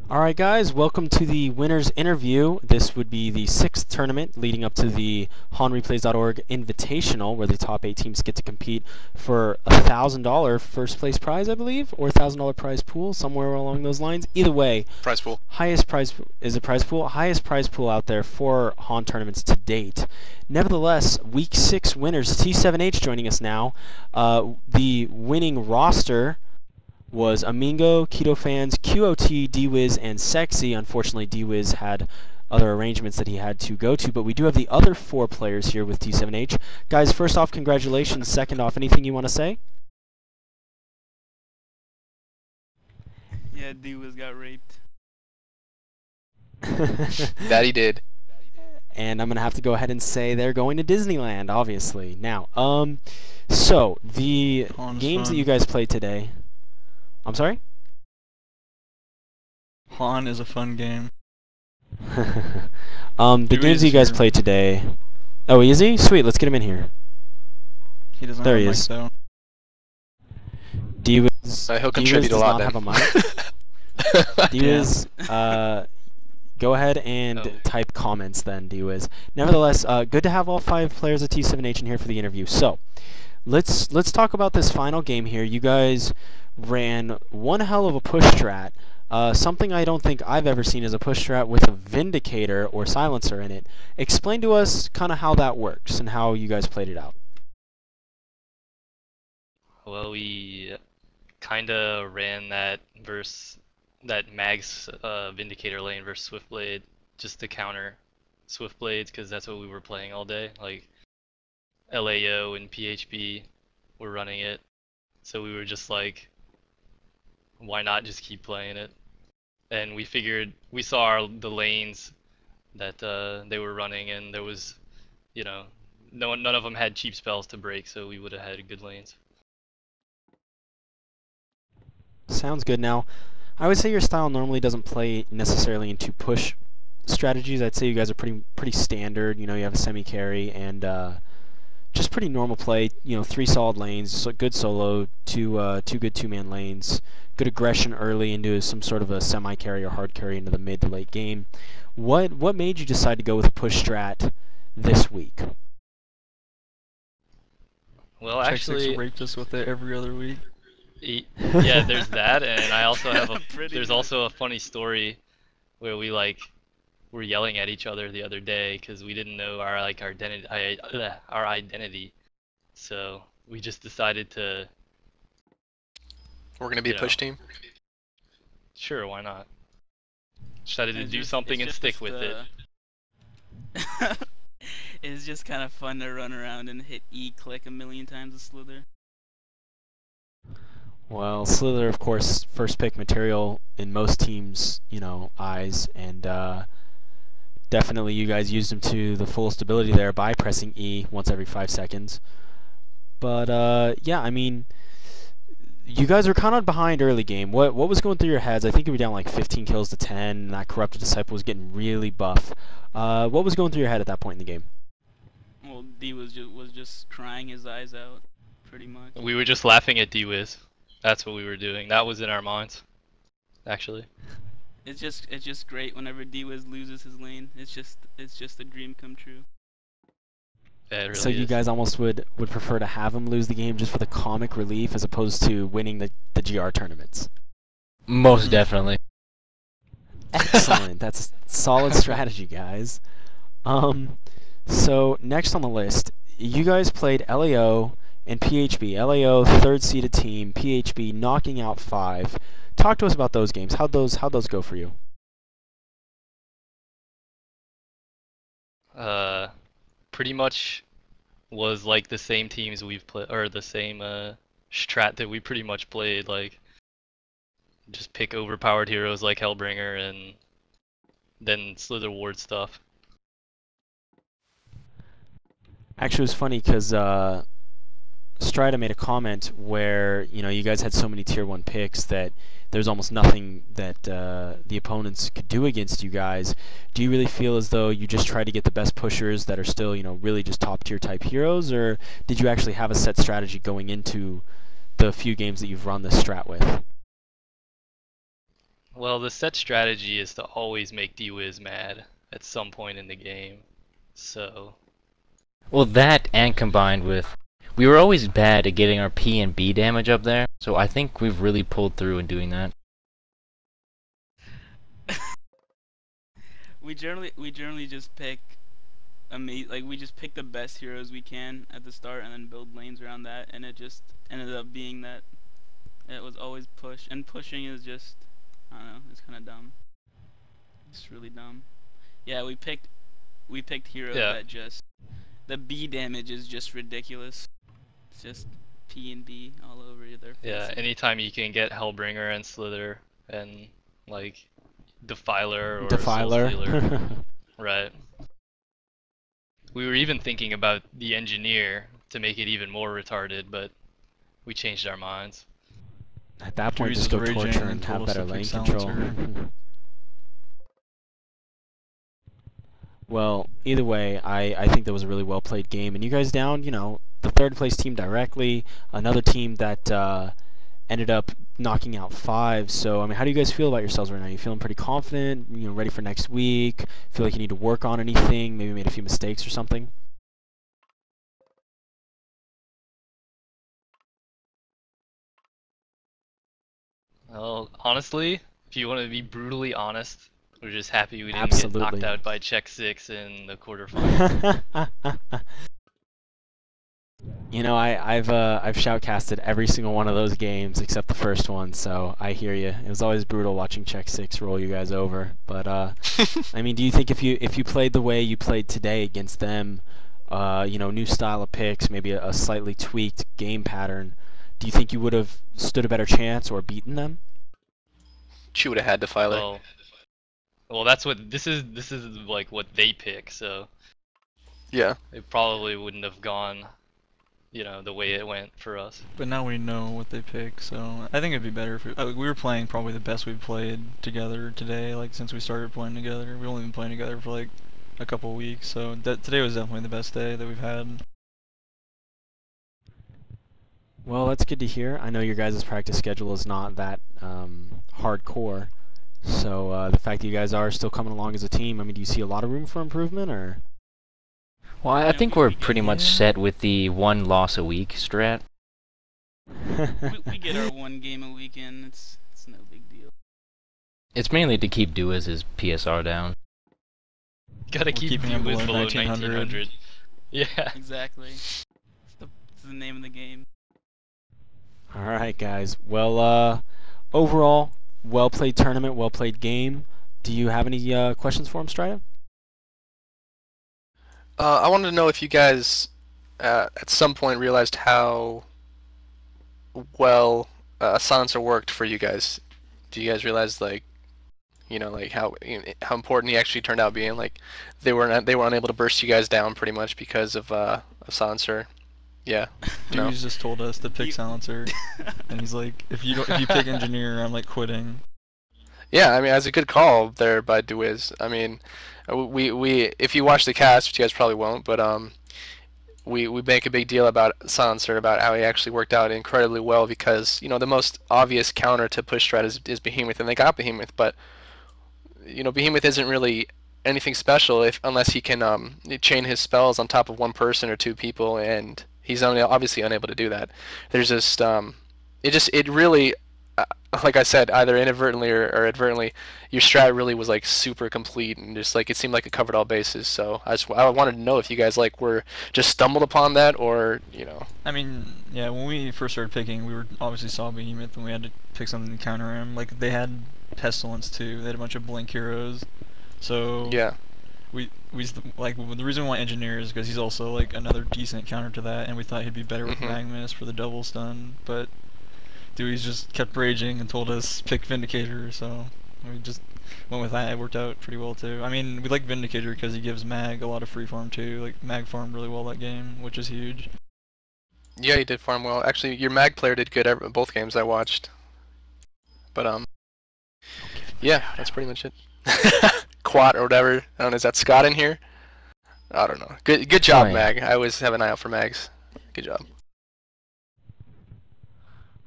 Alright guys, welcome to the winner's interview. This would be the 6th tournament leading up to the HoNReplays.org Invitational, where the top 8 teams get to compete for a $1,000 first place prize, I believe, or a $1,000 prize pool, somewhere along those lines. Either way, Prize pool. Highest prize pool out there for HoN tournaments to date. Nevertheless, Week 6 winners, T7H joining us now. The winning roster was Amingo, Keto Fans, QOT, DWiz, and Sexy. Unfortunately, DWiz had other arrangements that he had to go to, but we do have the other 4 players here with T7H. Guys, first off, congratulations. Second off, anything you want to say? Yeah, DWiz got raped. That he did. And I'm going to have to go ahead and say they're going to Disneyland, obviously. Now, so the games that you guys played today... I'm sorry? HoN is a fun game. The games you guys played today... Oh, is he? Sweet, let's get him in here. He doesn't there have he a is. mic, though. DWiz, He'll contribute a lot does then. not have a mic. DWiz, go ahead and type comments then, DWiz. Nevertheless, good to have all 5 players of T7H in here for the interview. So, let's talk about this final game here. You guys ran one hell of a push strat. Something I don't think I've ever seen as a push strat with a Vindicator or Silencer in it. Explain to us kind of how that works and how you guys played it out. Well, we kind of ran that Mag's Vindicator lane versus Swiftblade just to counter Swiftblades because that's what we were playing all day. Like LAO and PHP were running it, so we were just like, why not just keep playing it? And we figured, we saw the lanes that they were running, and there was, you know, none of them had cheap spells to break, so we would have had good lanes. Sounds good. Now, I would say your style normally doesn't play necessarily into push strategies. I'd say you guys are pretty standard. You know, you have a semi-carry and just pretty normal play. You know, 3 solid lanes, so good solo, two good 2-man lanes, good aggression early into some sort of a semi-carry or hard carry into the mid to late game. What made you decide to go with a push strat this week? Well, actually, raped us with it every other week. Yeah, there's that, and I also have there's also a funny story where we were yelling at each other the other day because we didn't know our identity, so we just decided to. We're gonna be a push team. Sure, why not? Decided to do something and stick with it. It's just kind of fun to run around and hit E-click a million times with Slither. Well, Slither, of course, first pick material in most teams', you know, eyes, and definitely you guys used him to the fullest ability there by pressing E once every 5 seconds. But yeah, I mean, you guys were kind of behind early game. What was going through your heads? I think you were down like 15 kills to 10, and that Corrupted Disciple was getting really buff. What was going through your head at that point in the game? Well, D was just crying his eyes out, pretty much. We were just laughing at DWiz. That's what we were doing. That was in our minds, actually. It's just great whenever DWiz loses his lane. It's just a dream come true. Yeah, it really So you is. guys almost would prefer to have him lose the game just for the comic relief as opposed to winning the GR tournaments? Most definitely. Excellent. That's a solid strategy, guys. So next on the list, you guys played LAO and PHB. LAO, 3rd seeded team. PHB knocking out 5. Talk to us about those games. How'd those go for you? Pretty much was like the same teams we've played, or the same strat that we pretty much played. Like, just pick overpowered heroes like Hellbringer and then Slither Ward stuff. Actually, it was funny because Strida made a comment where, you know, you guys had so many tier 1 picks that there's almost nothing that the opponents could do against you guys. Do you really feel as though you just try to get the best pushers that are still, you know, really just top tier type heroes, or did you actually have a set strategy going into the few games that you've run this strat with? Well, the set strategy is to always make D-Wiz mad at some point in the game. So, Well, that and combined with, we were always bad at getting our P and B damage up there, so I think we've really pulled through in doing that. We generally just pick we just pick the best heroes we can at the start and then build lanes around that, and it just ended up being that it was always push, and pushing is just, I don't know, it's kind of dumb. It's really dumb. Yeah, we picked heroes yeah. that just, the B damage is just ridiculous. It's just P and B all over their faces. Yeah, anytime you can get Hellbringer and Slither and, like, Defiler or Defiler. Soulstealer. Right. We were even thinking about the Engineer to make it even more retarded, but we changed our minds. At that point, Dewey's just go raging torture and and have told us better to lane pick control. Silencer. Well, either way, I think that was a really well played game, and you guys down, you know, the third place team directly, another team that ended up knocking out 5. So, I mean, how do you guys feel about yourselves right now? You feeling pretty confident? You know, ready for next week? Feel like you need to work on anything? Maybe made a few mistakes or something? Well, honestly, if you want to be brutally honest, we're just happy we didn't Absolutely. get knocked out by Check 6 in the quarterfinals. You know, I've shoutcasted every single one of those games except the first one, so I hear you. It was always brutal watching Check 6 roll you guys over. But I mean, do you think if you played the way you played today against them, you know, new style of picks, maybe a slightly tweaked game pattern, do you think you would have stood a better chance or beaten them? She would have had Defiler. Well, that's what this is like what they pick, so Yeah. it probably wouldn't have gone, you know, the way it went for us. But now we know what they pick, so I think it'd be better if we were playing probably the best we've played together today, like since we started playing together. We've only been playing together for like a couple weeks, so today was definitely the best day that we've had. Well, that's good to hear. I know your guys' practice schedule is not that hardcore, so the fact that you guys are still coming along as a team, I mean, do you see a lot of room for improvement, or? Well, I think we're pretty much set with the 1 loss a week strat. we get our 1 game a week in. It's no big deal. It's mainly to keep Duaz's PSR down. Gotta keep keeping him below below 1900. Yeah. Exactly. It's the name of the game. All right, guys. Well, overall, well played tournament, well played game. Do you have any questions for him, Strida? I wanted to know if you guys at some point realized how well Silencer worked for you guys. Do you guys realize, like, you know, like how important he actually turned out being? Like, they were unable to burst you guys down pretty much because of Silencer. Yeah. No. Dewey's just told us to pick Silencer, and he's like, if you pick Engineer, I'm like quitting. Yeah, I mean, that's a good call there by Dewiz. I mean, we if you watch the cast, which you guys probably won't, but we make a big deal about Silencer, about how he actually worked out incredibly well, because, you know, the most obvious counter to push strat is Behemoth, and they got Behemoth, but, you know, Behemoth isn't really anything special unless he can chain his spells on top of 1 person or 2 people, and he's obviously unable to do that. There's just it really, like I said, either inadvertently or advertently, your strat really was like super complete, and just like it seemed like it covered all bases. So I wanted to know if you guys like were just stumbled upon that, or, you know. I mean, yeah, when we first started picking, we were obviously saw Behemoth, and we had to pick something to counter him. Like, they had Pestilence too. They had a bunch of Blink heroes. So Yeah. like, the reason we want Engineer is because he's also like another decent counter to that, and we thought he'd be better with Magmus for the double stun, but Dewey's just kept raging and told us pick Vindicator, so we just went with that. It worked out pretty well too. I mean, we like Vindicator because he gives Mag a lot of free farm too. Like, Mag farmed really well that game, which is huge. Yeah, he did farm well. Actually, your mag player did good both games I watched. But yeah, that's pretty much it. Quat or whatever. I don't know. Is that Scott in here? I don't know. Good job, yeah. Mag. I always have an eye out for mags. Good job.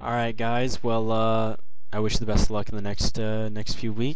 All right, guys. Well, I wish you the best of luck in the next few weeks.